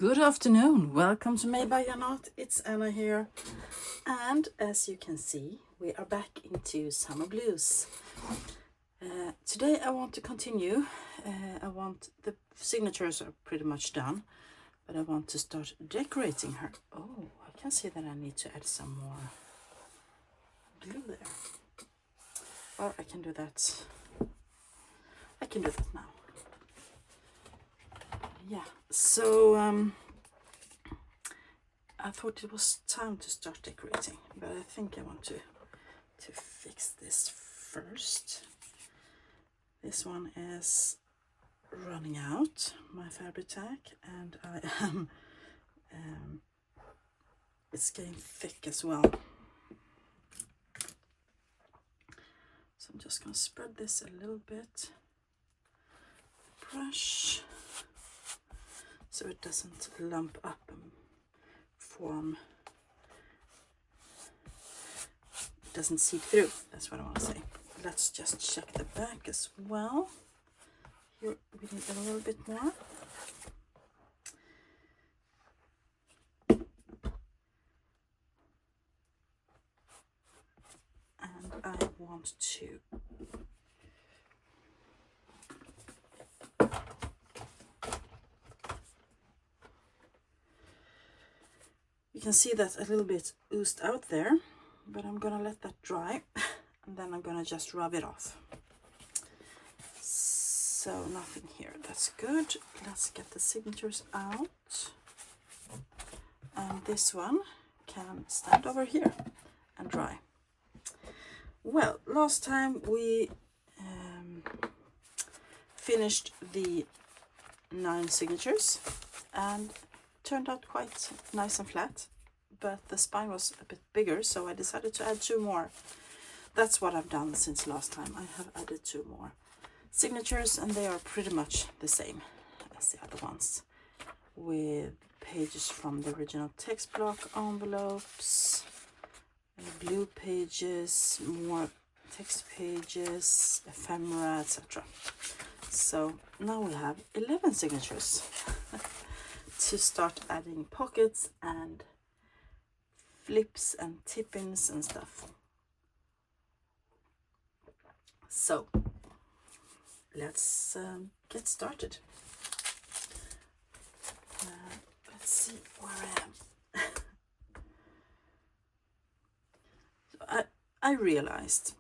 Good afternoon, welcome to Made by Janot. It's Anna here, and as you can see, we are back into summer blues. Today I want to continue. The signatures are pretty much done, but I want to start decorating her. Oh, I can see that I need to add some more glue there. Or I can do that. I can do that now. Yeah, so I thought it was time to start decorating, but I think I want to fix this first. This one is running out, my Fabri-Tac, and I am it's getting thick as well. So I'm just going to spread this a little bit, brush, so it doesn't lump up and form, it doesn't seep through. That's what I want to say. Let's just check the back as well. Here we need a little bit more. And I want to you can see that a little bit oozed out there, but I'm gonna let that dry and then I'm gonna just rub it off. So nothing here, that's good. Let's get the signatures out. And this one can stand over here and dry. Well, last time we finished the 9 signatures and turned out quite nice and flat, but the spine was a bit bigger, so I decided to add 2 more. That's what I've done since last time. I have added 2 more signatures, and they are pretty much the same as the other ones, with pages from the original text block, envelopes, blue pages, more text pages, ephemera, etc. So now we have 11 signatures to start adding pockets and flips and tip-ins and stuff. So let's get started. Let's see where I am. So I realized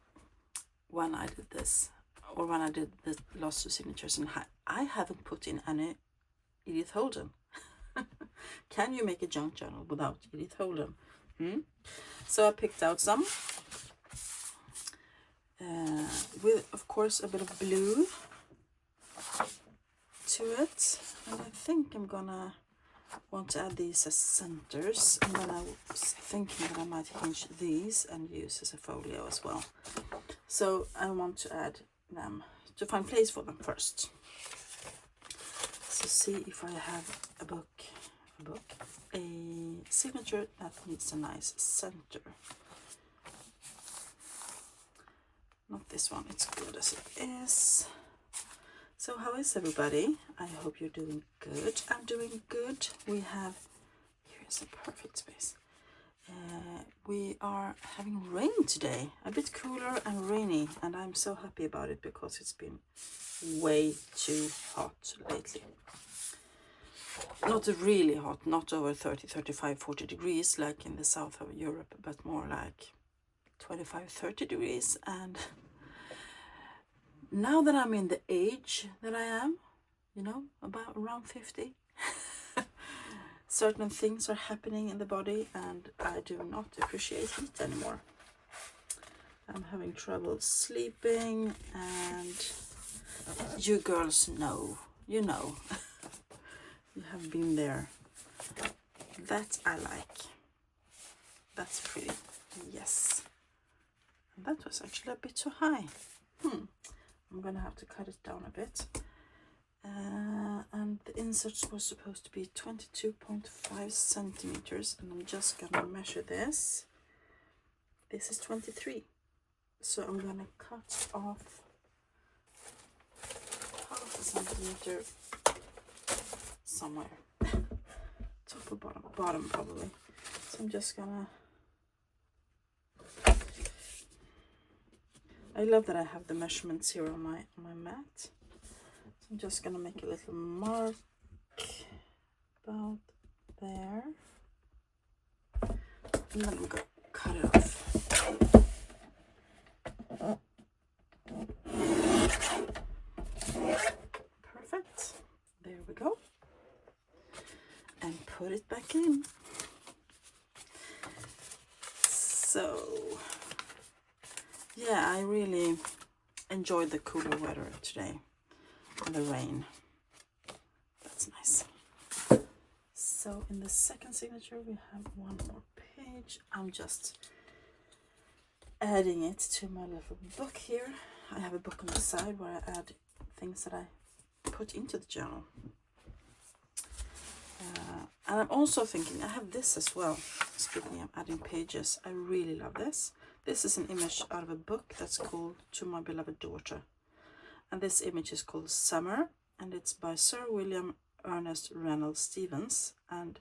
when I did this, or when I did the last 2 signatures, and I haven't put in any Edith Holden. Can you make a junk journal without Edith Holden? So I picked out some with, of course, a bit of blue to it, and I think I'm gonna want to add these as centers, and then I was thinking that I might hinge these and use as a folio as well. So I want to add them, to find place for them first. So see if I have a signature that needs a nice center. Not this one, it's good as it is. So how is everybody? I hope you're doing good. I'm doing good. We have, here's a perfect space. We are having rain today, a bit cooler and rainy, and I'm so happy about it because it's been way too hot lately. Not really hot, not over 30, 35, 40 degrees like in the south of Europe, but more like 25, 30 degrees. And now that I'm in the age that I am, you know, about around 50, certain things are happening in the body and I do not appreciate heat anymore. I'm having trouble sleeping, and you girls know, you know. You have been there. That I like. That's pretty. Yes. And that was actually a bit too high. I'm gonna have to cut it down a bit. And the inserts were supposed to be 22.5 centimeters, and I'm just gonna measure this. This is 23. So I'm gonna cut off half a centimeter somewhere. top or bottom? Bottom probably. So I'm just gonna, I love that I have the measurements here on my mat. So I'm just gonna make a little mark about there. And then I'm gonna cut it off. Perfect. There we go. And put it back in. So, yeah, I really enjoyed the cooler weather today and the rain. That's nice. So in the second signature we have one more page. I'm just adding it to my little book here. I have a book on the side where I add things that I put into the journal. And I'm also thinking, I have this as well. Speaking of adding pages, I really love this. This is an image out of a book that's called To My Beloved Daughter. And this image is called Summer, and it's by Sir William Ernest Reynolds Stevens, and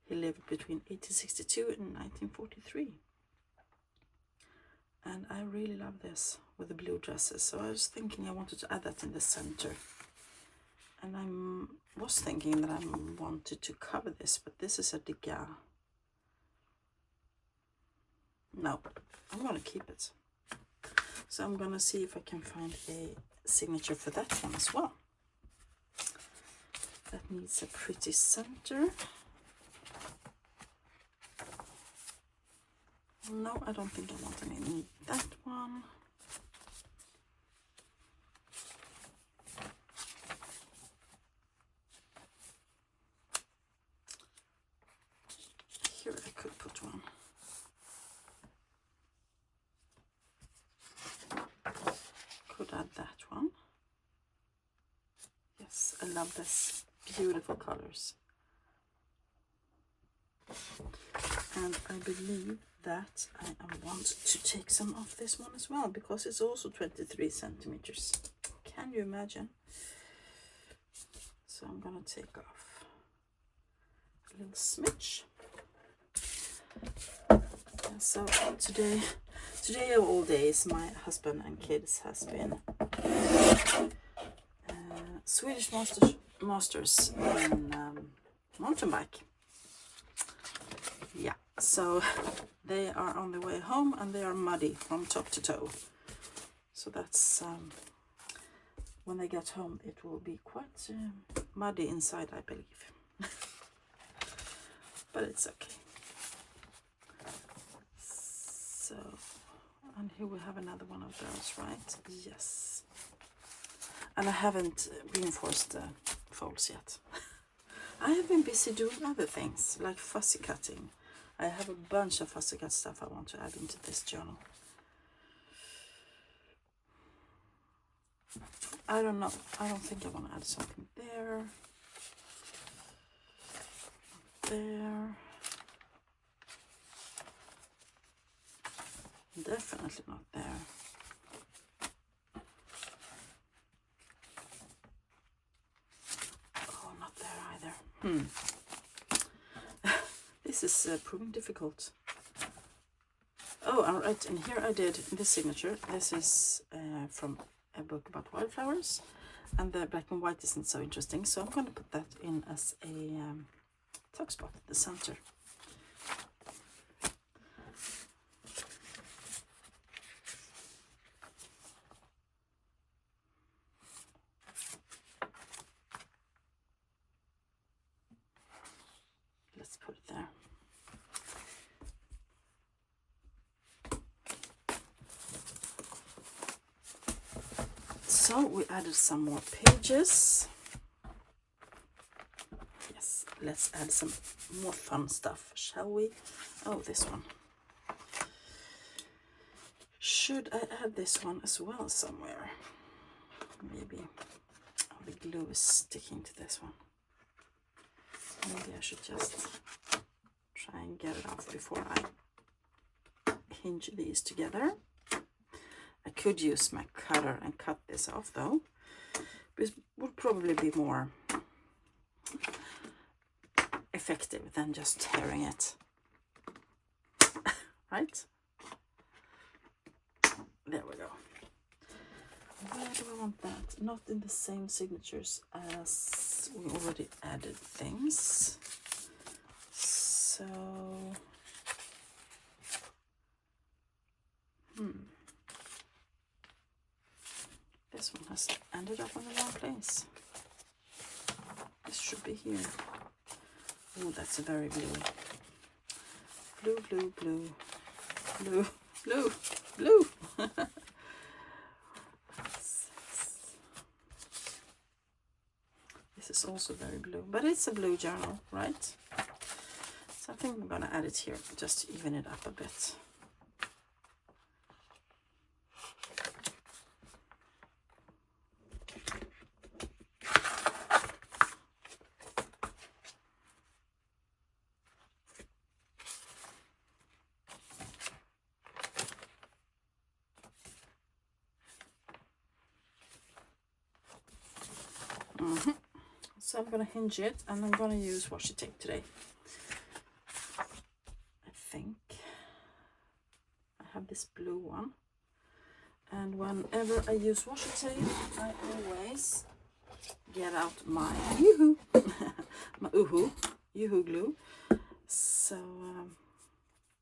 he lived between 1862 and 1943. And I really love this with the blue dresses, so I was thinking I wanted to add that in the center. And I was thinking that I wanted to cover this, but this is a Degas. No, I'm going to keep it. So I'm going to see if I can find a signature for that one as well. That needs a pretty center. No, I don't think I want any in that one. Here I could put one. Could add that one. Yes, I love this. Beautiful colors. And I believe that I want to take some off this one as well, because it's also 23 centimeters. Can you imagine? So I'm gonna take off a little smidge. And so today of all days, my husband and kids has been Swedish masters in mountain bike. Yeah, so they are on the way home and they are muddy from top to toe. So that's when they get home, it will be quite muddy inside, I believe. But it's okay. So, and here we have another one of those, right? Yes. And I haven't reinforced the folds yet. I have been busy doing other things, like fussy cutting. I have a bunch of fussy cut stuff I want to add into this journal. I don't know. I don't think I want to add something there. There. Definitely not there. Oh, not there either. This is proving difficult. Oh, all right. And here I did this signature. This is from a book about wildflowers, and the black and white isn't so interesting, so I'm going to put that in as a tuck spot at the center. Let's put it there. So we added some more pages. Yes, let's add some more fun stuff, shall we? Oh, this one. Should I add this one as well somewhere? Maybe. Oh, the glue is sticking to this one. Maybe I should just try and get it off before I hinge these together. I could use my cutter and cut this off though. This would probably be more effective than just tearing it. Right? There we go. Where do I want that? Not in the same signatures as we already added things. So, this one has ended up in the wrong place. This should be here. Oh, that's a very blue. Blue, blue, blue, blue, blue, blue. This is also very blue, but it's a blue journal, right? So I think I'm gonna add it here, just to even it up a bit. So I'm going to hinge it, and I'm going to use washi tape today. I think I have this blue one, and whenever I use washi tape, I always get out my Yoo-hoo, my Yoo-hoo glue. So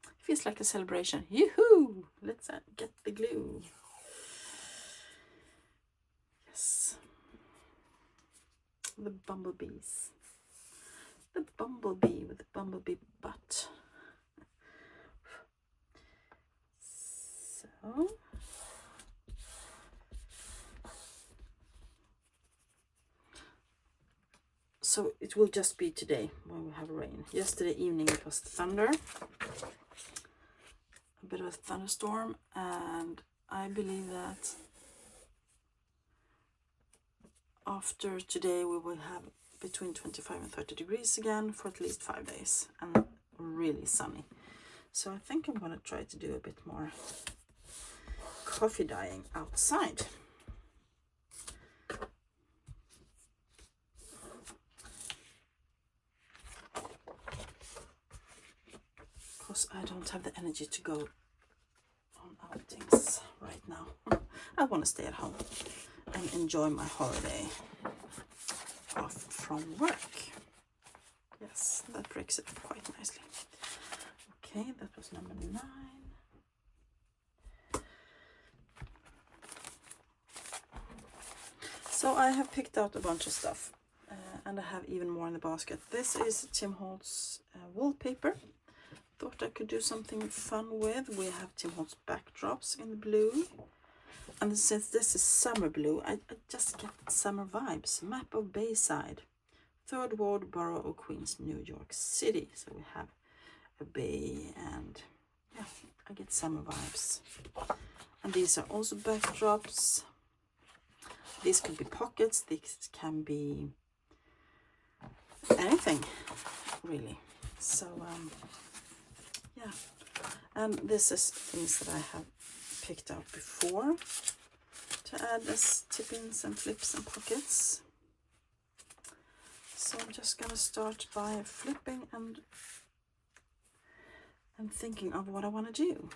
it feels like a celebration. Yoo-hoo! Let's get the glue. Yes. The bumblebees. The bumblebee with the bumblebee butt. So it will just be today when we have rain. Yesterday evening it was thunder, a bit of a thunderstorm, and I believe that after today we will have between 25 and 30 degrees again for at least 5 days, and really sunny. So I think I'm gonna try to do a bit more coffee dyeing outside. Because I don't have the energy to go on outings right now. I want to stay at home and enjoy my holiday off from work. Yes, that breaks it up quite nicely. Okay, that was number 9. So I have picked out a bunch of stuff, and I have even more in the basket. This is Tim Holtz wallpaper. Thought I could do something fun with. We have Tim Holtz backdrops in the blue. And since this is summer blue, I just get summer vibes. Map of Bayside, 3rd Ward, Borough of Queens, New York City. So we have a bay, and yeah, I get summer vibes. And these are also backdrops. These could be pockets. These can be anything, really. So yeah, and this is things that I have picked out before to add as tip-ins and flips and pockets. So I'm just gonna start by flipping and thinking of what I want to do.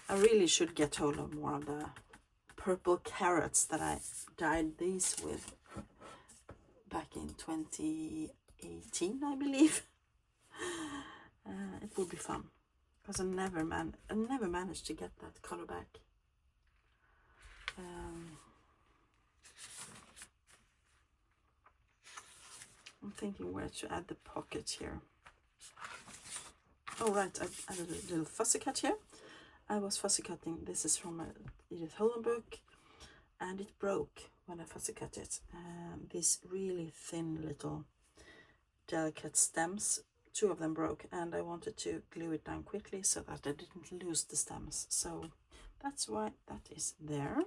I really should get hold of more of the purple carrots that I dyed these with back in 2018, I believe. It would be fun, because I never managed to get that color back. I'm thinking where to add the pocket here. Oh right, I added a little fussy cut here. I was fussy cutting. This is from a Edith Holland book, and it broke when I fussy cut it. These really thin little delicate stems, 2 of them broke, and I wanted to glue it down quickly so that I didn't lose the stems. So that's why that is there.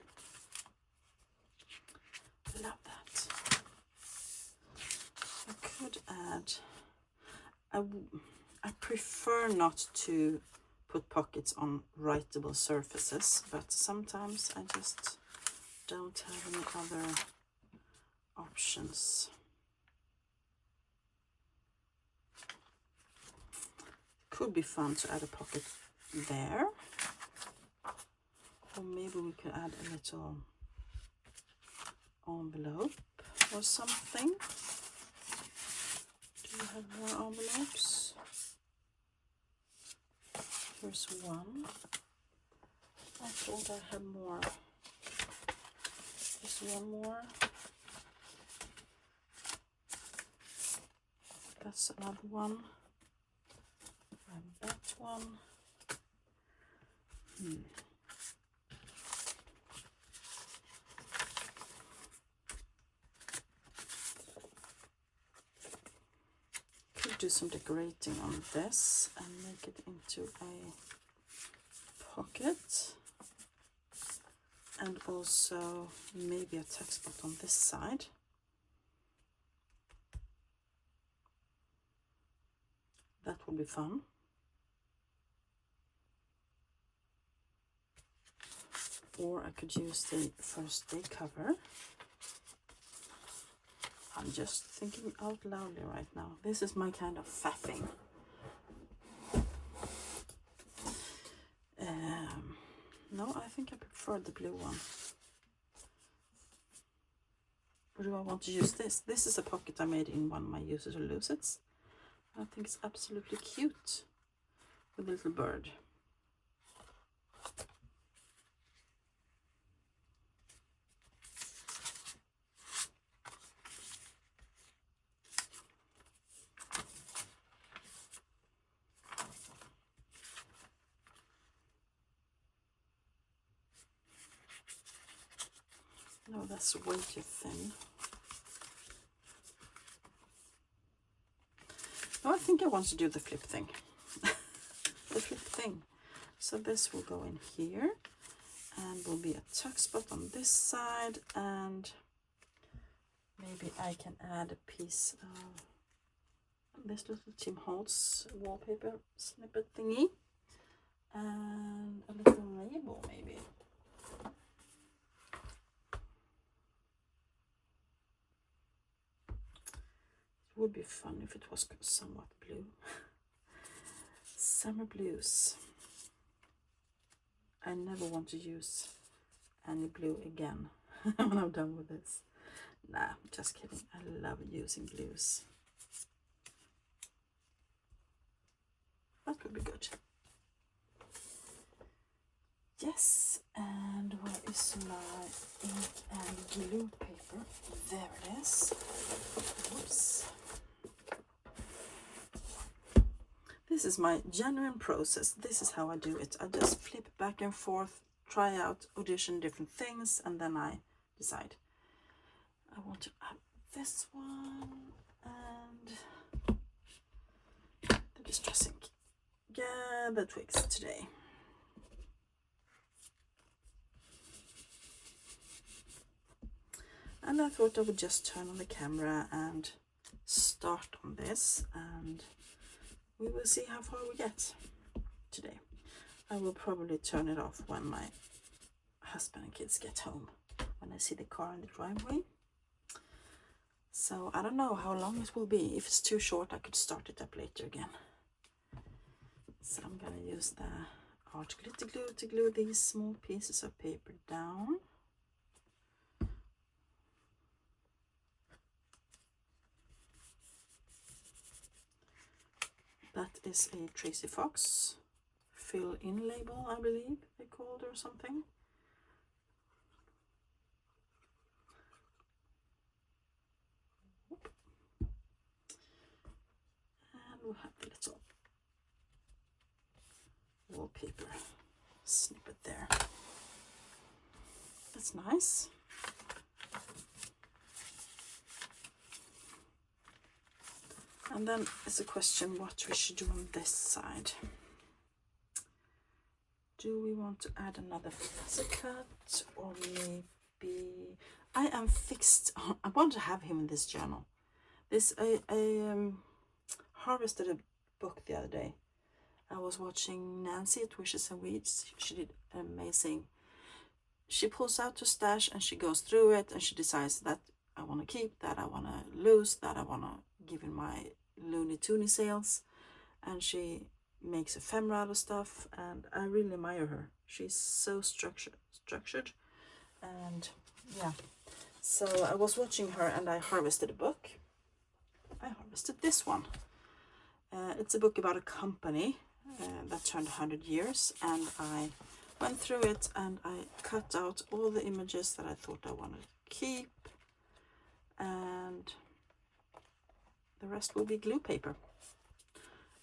Love that. I could add, I prefer not to put pockets on writable surfaces, but sometimes I just don't have any other options. could be fun to add a pocket there. Or maybe we could add a little envelope or something. Do we have more envelopes? Here's one. I thought I had more. There's one more. That's another one. And that one. Could do some decorating on this and make it into a pocket. And also maybe a tuck spot on this side. That will be fun. Or I could use the first day cover. I'm just thinking out loudly right now. This is my kind of faffing. No, I think I prefer the blue one. Or do I want to use this? This is a pocket I made in one of my Use It or Lose It's. I think it's absolutely cute with a little bird. No, that's way too thin. No, I think I want to do the flip thing. The flip thing. So this will go in here and will be a tuck spot on this side, and maybe I can add a piece of this little Tim Holtz wallpaper snippet thingy and a little label maybe. Would be fun if it was somewhat blue. Summer blues. I never want to use any blue again when I'm done with this. Nah, just kidding. I love using blues. That could be good. Yes, and where is my ink and glue paper? There it is. Whoops. This is my genuine process. This is how I do it. I just flip back and forth, try out, audition different things, and then I decide. I want to add this one and the distressing gather twigs today. And I thought I would just turn on the camera and start on this, and we will see how far we get today. I will probably turn it off when my husband and kids get home, when I see the car in the driveway. So I don't know how long it will be. If it's too short, I could start it up later again. So I'm gonna use the art glitter glue to glue these small pieces of paper down. That is a Tracy Fox fill-in label, I believe they called, or something. And we'll have the little wallpaper snippet there. That's nice. And then it's a question what we should do on this side. Do we want to add another fuzzy cut, or maybe I am fixed on, I want to have him in this journal. This I harvested a book the other day. I was watching Nancy at Wishes and Weeds. She did amazing. She pulls out her stash and she goes through it and she decides that I want to keep, that I want to lose, that I want to give in my Looney Tooney sales, and she makes ephemera out of stuff, and I really admire her. She's so structured, and yeah. So I was watching her and I harvested a book. I harvested this one. It's a book about a company that turned 100 years, and I went through it and I cut out all the images that I thought I wanted to keep, and the rest will be glue paper.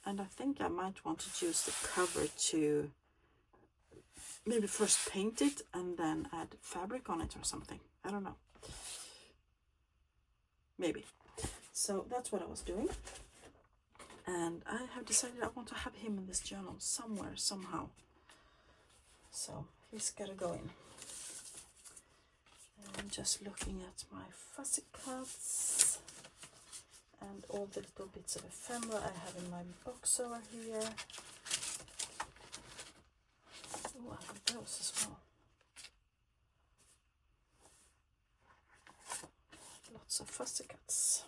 And I think I might want to use the cover to maybe first paint it and then add fabric on it or something. I don't know. Maybe. So that's what I was doing. And I have decided I want to have him in this journal somewhere, somehow. So he's got to go in. And just looking at my fussy cuts and all the little bits of ephemera I have in my box over here. Oh, I have those as well. Lots of fussy cuts.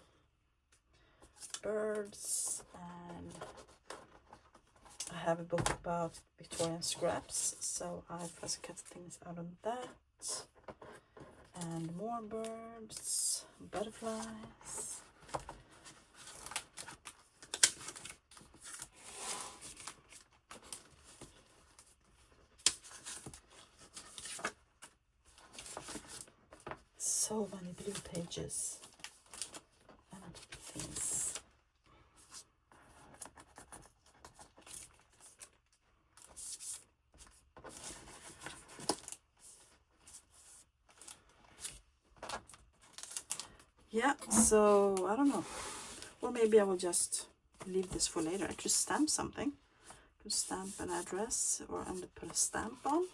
Birds, and I have a book about Victorian scraps, so I fussy cut things out of that. And more birds, butterflies. So many blue pages and things. Yeah, so I don't know. Or maybe I will just leave this for later. I could stamp something. I could stamp an address or and put a stamp on.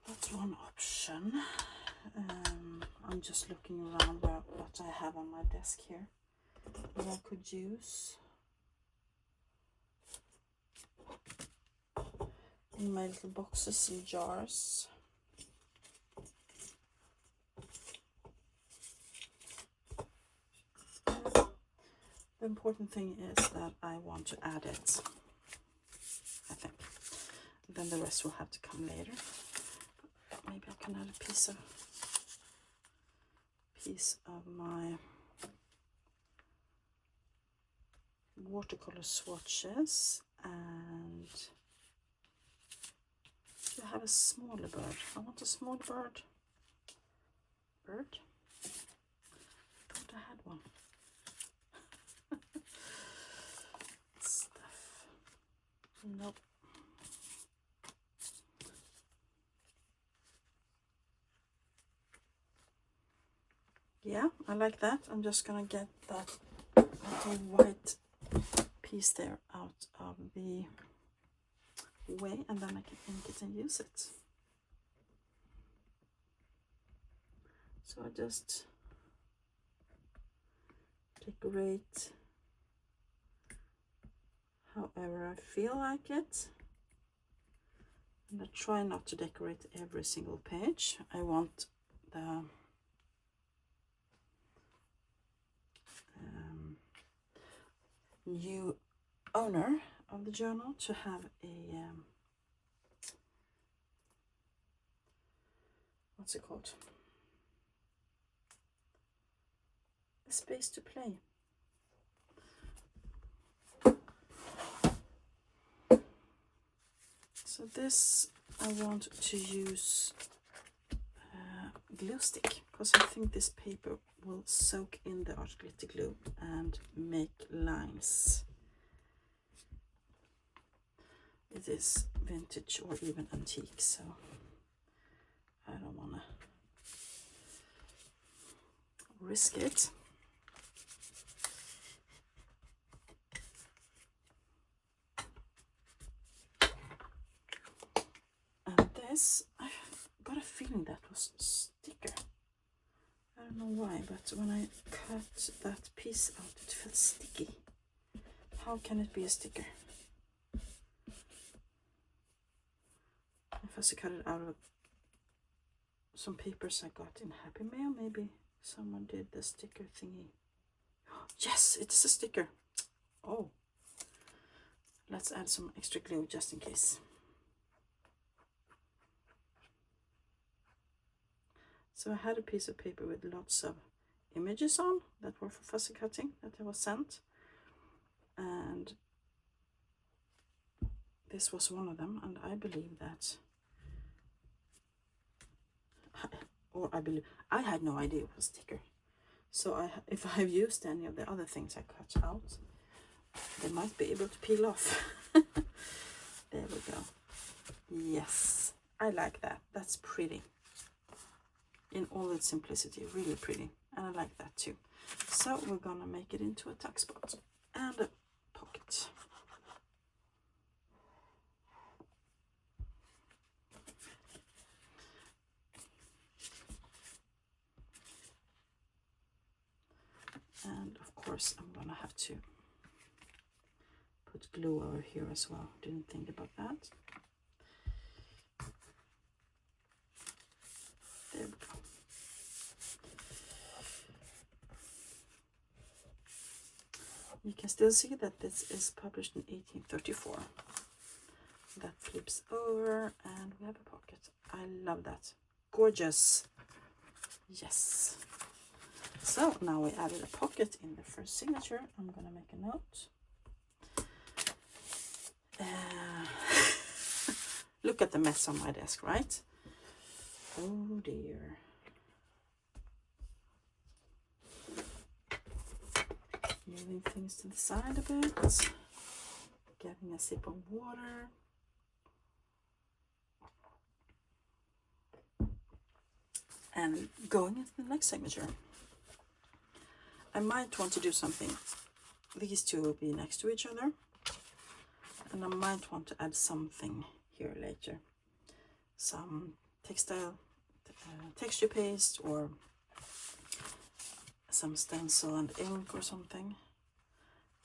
That's one option. I'm just looking around what I have on my desk here that I could use. In my little boxes and jars. The important thing is that I want to add it, I think. Then the rest will have to come later. But maybe I can add a piece of my watercolor swatches, and I have a smaller bird. I want a small bird. I thought I had one. Stuff. Nope. Yeah, I like that. I'm just gonna get that little white piece there out of the way, and then I can ink it and use it. So I just decorate however I feel like it, and I try not to decorate every single page. I want the new owner of the journal to have a what's it called? A space to play. So this I want to use glue stick, because I think this paper will soak in the art glitter glue and make lines. It is vintage or even antique, so I don't want to risk it. And this, I got a feeling that was sticker. I don't know why, but when I cut that piece out, it felt sticky. How can it be a sticker? I first cut it out of some papers I got in Happy Mail. Maybe someone did the sticker thingy. Yes, it's a sticker. Oh, let's add some extra glue just in case. So I had a piece of paper with lots of images on that were for fussy cutting that I was sent, and this was one of them, and I believe that, I had no idea it was sticker. So if I've used any of the other things I cut out, they might be able to peel off. There we go. Yes, I like that. That's pretty. In all its simplicity, really pretty. And I like that too. So we're gonna make it into a tuck spot and a pocket. And of course I'm gonna have to put glue over here as well. Didn't think about that. There we go. You can still see that this is published in 1834. That flips over and we have a pocket. I love that. Gorgeous. Yes. So now we added a pocket in the first signature. I'm gonna make a note. Look at the mess on my desk, right? Oh dear. Moving things to the side a bit. Getting a sip of water. And going into the next signature. I might want to do something. These two will be next to each other. And I might want to add something here later. Some textile texture paste or some stencil and ink or something.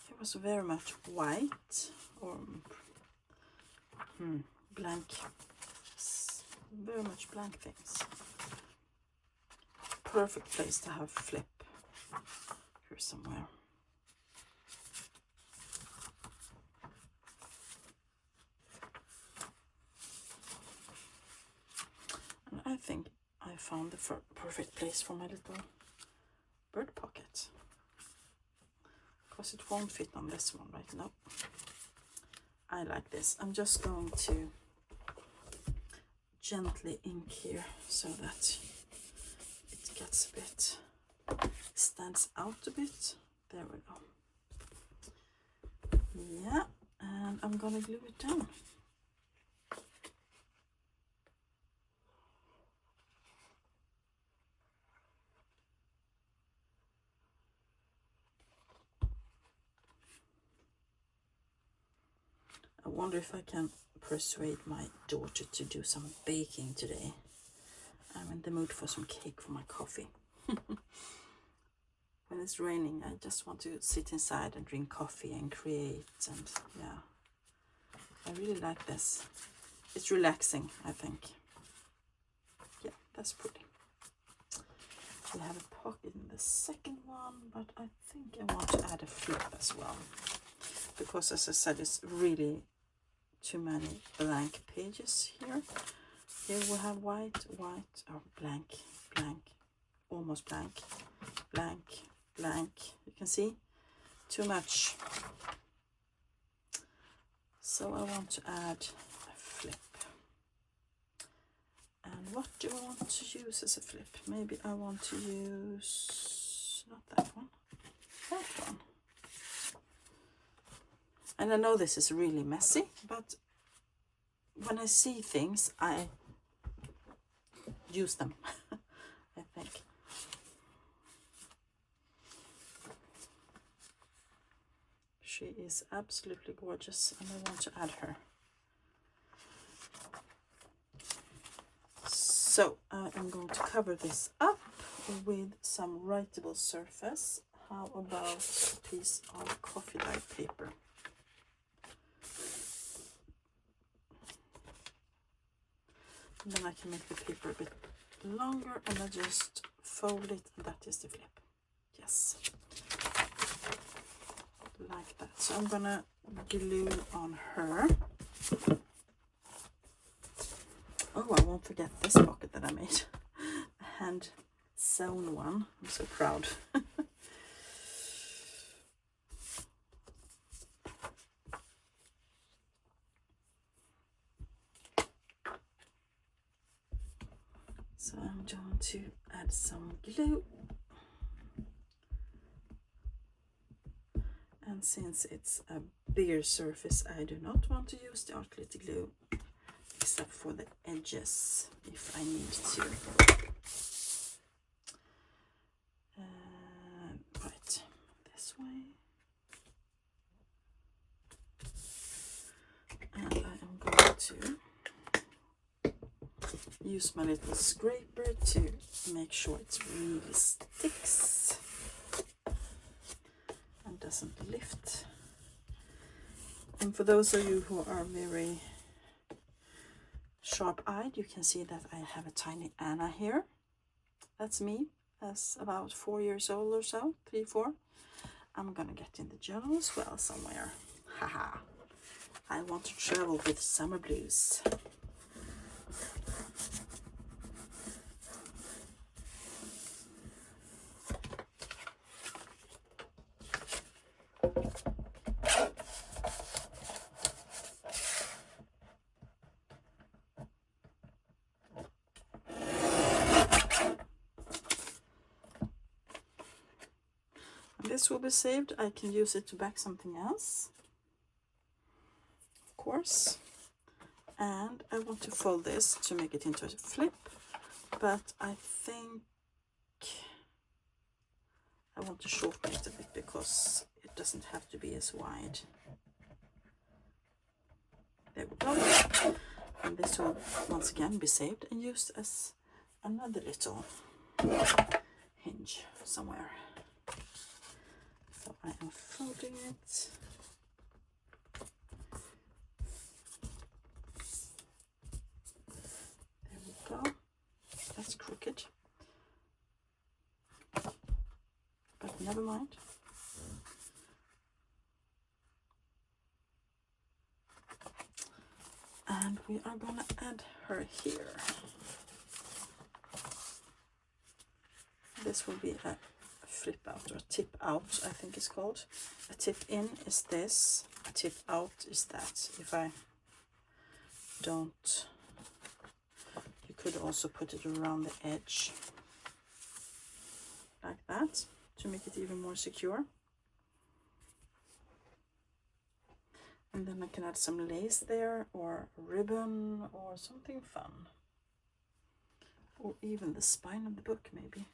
It was very much white or blank. Very much blank things. Perfect place to have flip here somewhere. And I think I found the perfect place for my little bird pocket. Because it won't fit on this one right now. I like this. I'm just going to gently ink here so that it gets a bit, stands out a bit. There we go. Yeah, and I'm gonna glue it down. I wonder if I can persuade my daughter to do some baking today. I'm in the mood for some cake for my coffee. When it's raining, I just want to sit inside and drink coffee and create, and yeah, I really like this. It's relaxing, I think. Yeah, that's pretty. We have a pocket in the second one, but I think I want to add a flip as well. Because as I said, it's really too many blank pages here. Here we have white, or blank, almost blank, blank. You can see, too much. So I want to add a flip. And what do I want to use as a flip? Maybe I want to use, not that one, that one. And I know this is really messy, but when I see things, I use them, I think. She is absolutely gorgeous, and I want to add her. So I am going to cover this up with some writable surface. How about a piece of coffee dye paper? And then I can make the paper a bit longer, and I just fold it, and that is the flip. Yes. like that. So I'm gonna glue on her. Oh, I won't forget this pocket that I made. A hand sewn one. I'm so proud. So I'm going to add some glue. And since it's a bigger surface, I do not want to use the art glitter glue except for the edges if I need to. Right, this way. And I am going to use my little scraper to make sure it really sticks and doesn't lift. And for those of you who are very sharp-eyed, you can see that I have a tiny Anna here. That's me, as about 4 years old or so, 3, 4. I'm gonna get in the journal as well somewhere. Haha. I want to travel with summer blues. This will be saved. I can use it to back something else, of course. And I want to fold this to make it into a flip, but I think I want to shorten it a bit because it doesn't have to be as wide. There we go. And this will once again be saved and used as another little hinge somewhere. So I am folding it. There we go. That's crooked. But never mind. And we are gonna add her here. This will be a flip out or tip out, I think it's called. A tip in is this, a tip out is that. If I don't, you could also put it around the edge like that to make it even more secure. And then I can add some lace there, or ribbon, or something fun, or even the spine of the book maybe.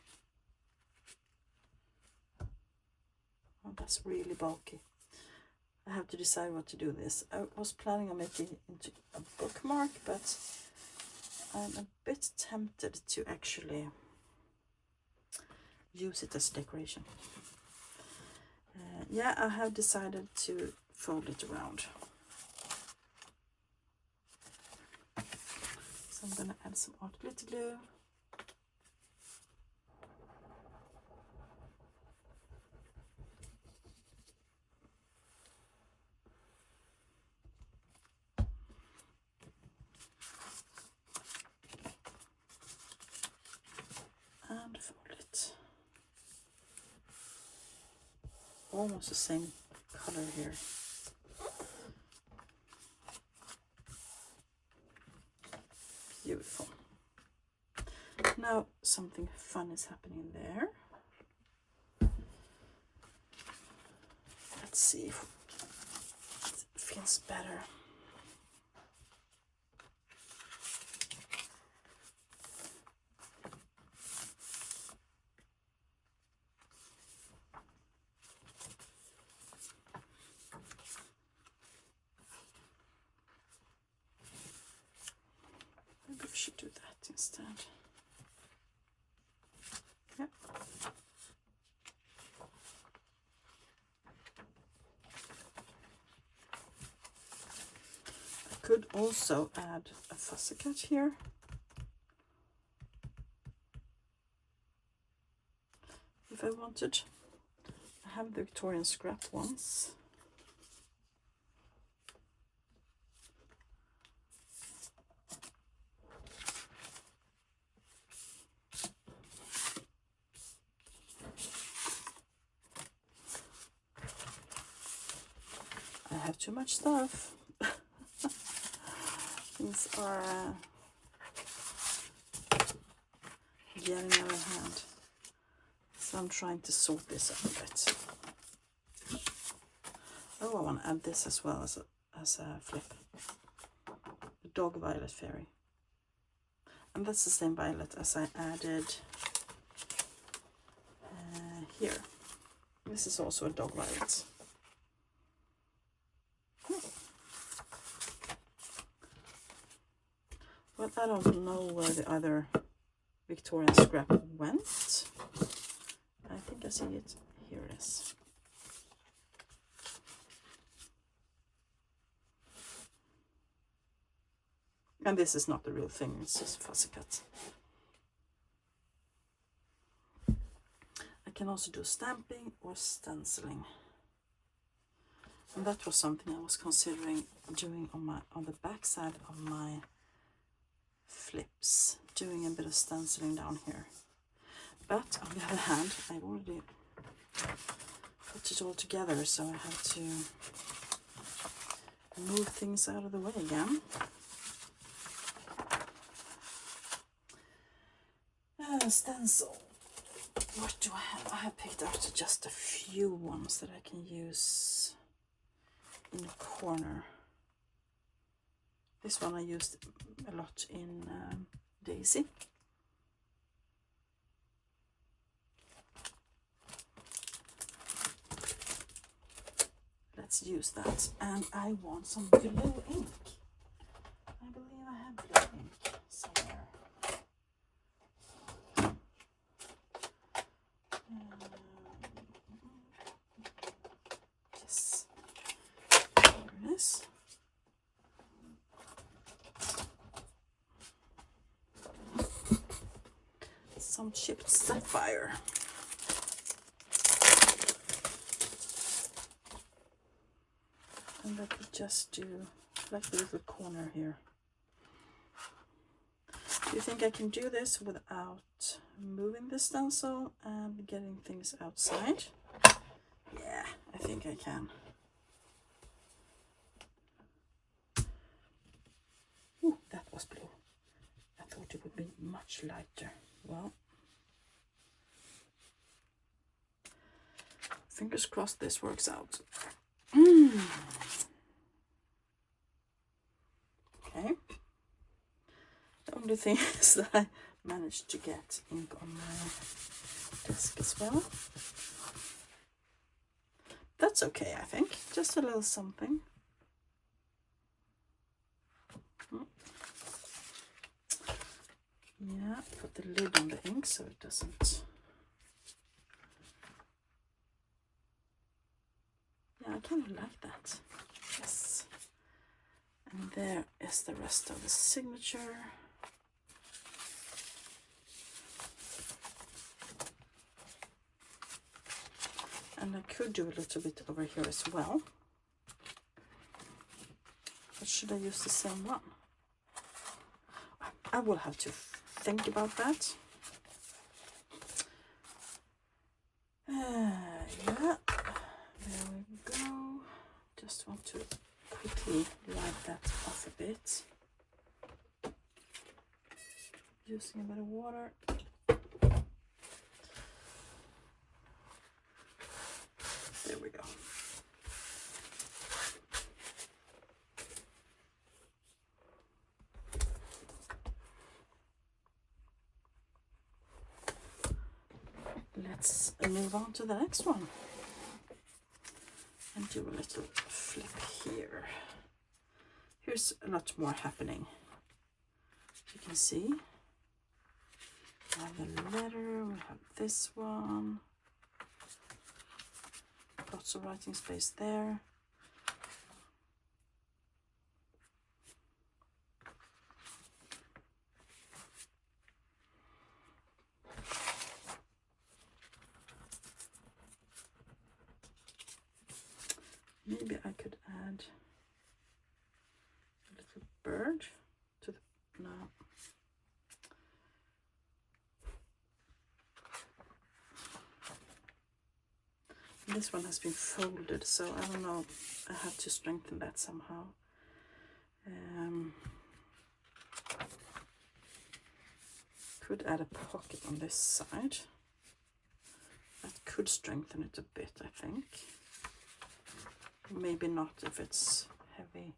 Oh, that's really bulky. I have to decide what to do this. I was planning on making it into a bookmark, but I'm a bit tempted to actually use it as decoration. Yeah, I have decided to fold it around. So I'm gonna add some art glitter glue. And fold it. Almost the same color here. Beautiful. Now something fun is happening there. Let's see if it feels better. Maybe we should do that instead. Yep. I could also add a fussy cut here. If I wanted. I have the Victorian scrap ones. have too much stuff. Things are getting out of hand. So I'm trying to sort this up a bit. Oh, I want to add this as well as a flip. The Dog Violet Fairy. And that's the same violet as I added here. This is also a Dog Violet. Well, I don't know where the other Victorian scrap went. I think I see it. Here it is. And this is not the real thing, it's just fussy cut. I can also do stamping or stenciling. And that was something I was considering doing on the back side of my flips, doing a bit of stenciling down here. But on the other hand, I've already put it all together, so I have to move things out of the way again. Stencil. What do I have? I have picked out just a few ones that I can use in the corner. This one I used a lot in Daisy. Let's use that. And I want some blue ink. I believe I have blue ink somewhere. Yes. There it is. Some chipped sapphire. And I could just do like the little corner here. Do you think I can do this without moving the stencil and getting things outside? Yeah, I think I can. Ooh, that was blue. I thought it would be much lighter. Well, fingers crossed this works out. Okay. The only thing is that I managed to get ink on my desk as well. That's okay, I think. Just a little something. Yeah, put the lid on the ink so it doesn't. Yeah, I kind of like that. Yes. And there is the rest of the signature. And I could do a little bit over here as well. But should I use the same one? I will have to think about that. Yeah, there we go. Just want to quickly wipe that off a bit. Using a bit of water. There we go. Let's move on to the next one and do a little flip here. Here's a lot more happening. You can see we have the letter, we have this one, lots of writing space there. Maybe I could add a little bird to the, no. This one has been folded, so I don't know, I have to strengthen that somehow. Could add a pocket on this side. That could strengthen it a bit, I think. Maybe not if it's heavy.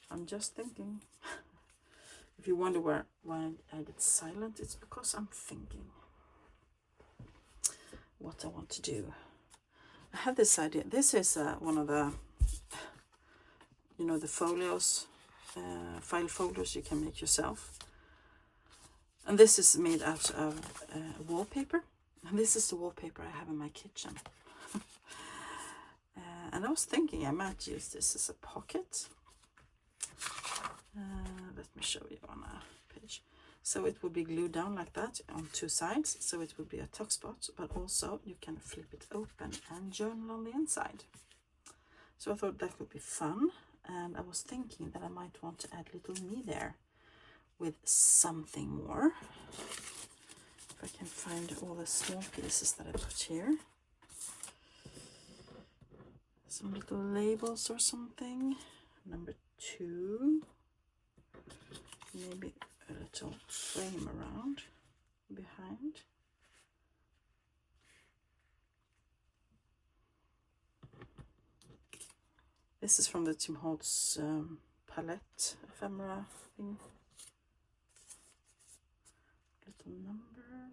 I'm just thinking. If you wonder why I did silent, it's because I'm thinking what I want to do. I have this idea. This is one of the, you know, the folios, file folders you can make yourself. And this is made out of wallpaper. And this is the wallpaper I have in my kitchen. And I was thinking I might use this as a pocket. Let me show you on a page. So it would be glued down like that on two sides, so it would be a tuck spot, but also you can flip it open and journal on the inside. So I thought that would be fun, and I was thinking that I might want to add little me there with something more. If I can find all the small pieces that I put here. Some little labels or something. Number 2. Maybe a little frame around behind. This is from the Tim Holtz palette ephemera thing. Little number.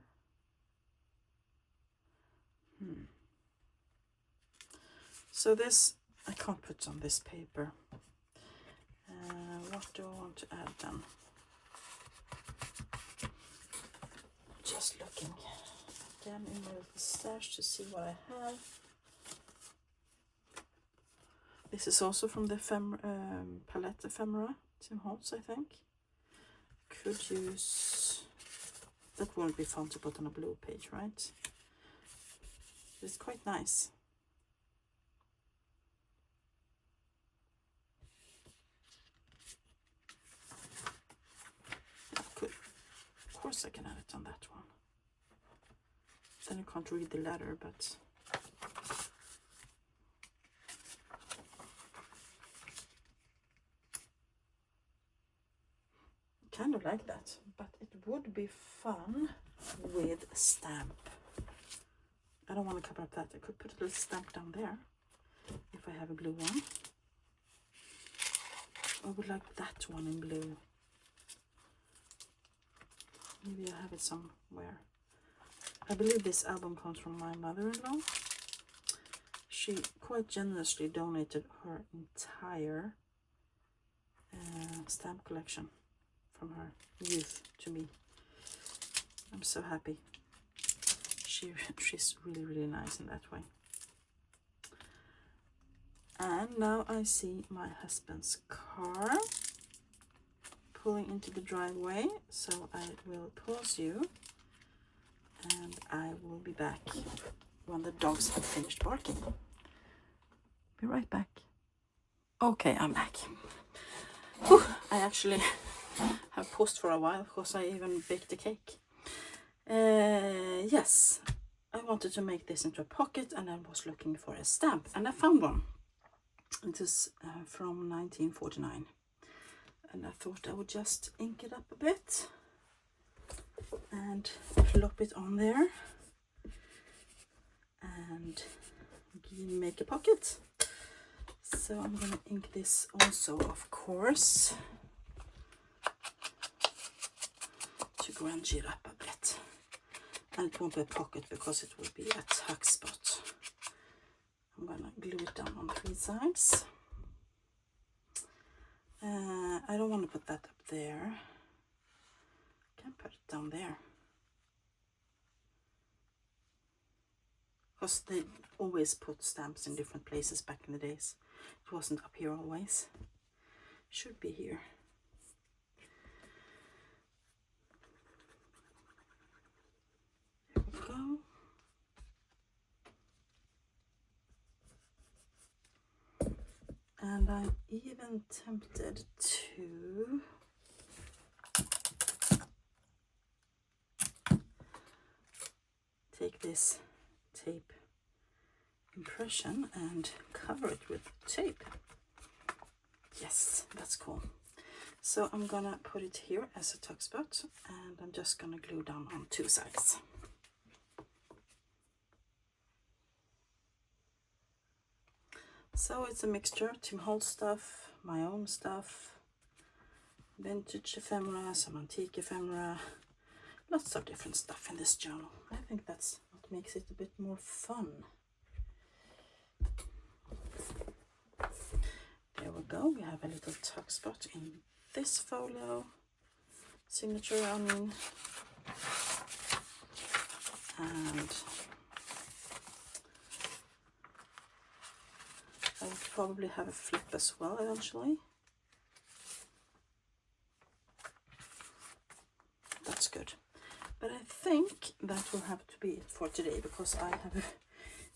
So this I can't put on this paper. What do I want to add then? Just looking again in my little stash to see what I have. This is also from the palette ephemera, Tim Holtz, I think. Could use, that won't be fun to put on a blue page, right? It's quite nice. Of course I can add it on that one. Then you can't read the letter, but kind of like that. But it would be fun with a stamp. I don't want to cover up that. I could put a little stamp down there if I have a blue one. I would like that one in blue. Maybe I have it somewhere. I believe this album comes from my mother-in-law. She quite generously donated her entire stamp collection from her youth to me. I'm so happy. She's really, really nice in that way. And now I see my husband's car pulling into the driveway, so I will pause you and I will be back when the dogs have finished barking. Be right back. Okay, I'm back. Whew, I actually have paused for a while because I even baked a cake. Yes, I wanted to make this into a pocket and I was looking for a stamp and I found one. It is from 1949. And I thought I would just ink it up a bit and plop it on there and make a pocket. So I'm going to ink this also, of course, to grunge it up a bit. And it won't be a pocket because it will be a tuck spot. I'm going to glue it down on 3 sides. I don't want to put that up there. I can put it down there. Because they always put stamps in different places back in the days. It wasn't up here always. It should be here. There we go. And I'm even tempted to take this tape impression and cover it with tape. Yes, that's cool. So I'm gonna put it here as a tuck spot, and I'm just gonna glue down on 2 sides. So it's a mixture, Tim Holtz stuff, my own stuff, vintage ephemera, some antique ephemera, lots of different stuff in this journal. I think that's what makes it a bit more fun. There we go, we have a little tuck spot in this folio, signature I mean, and I will probably have a flip as well eventually. That's good. But I think that will have to be it for today, because I have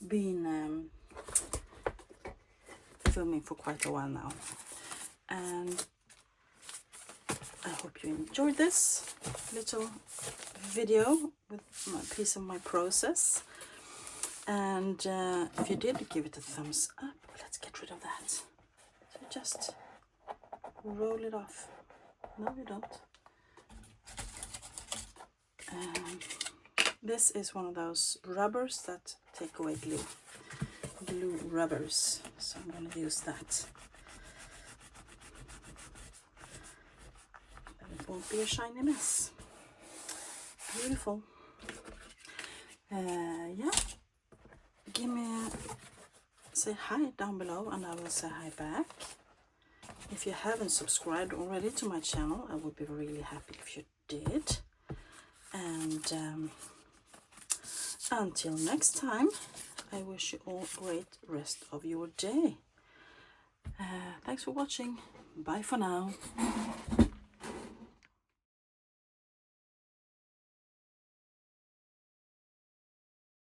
been filming for quite a while now. And I hope you enjoyed this little video with my piece of my process. And if you did, give it a thumbs up. Let's get rid of that. So just roll it off. No, you don't. This is one of those rubbers that take away glue. Glue rubbers. So I'm going to use that. And it won't be a shiny mess. Beautiful. Yeah. Give me say hi down below and I will say hi back. If you haven't subscribed already to my channel, I would be really happy if you did. And until next time, I wish you all a great rest of your day. Thanks for watching. Bye for now.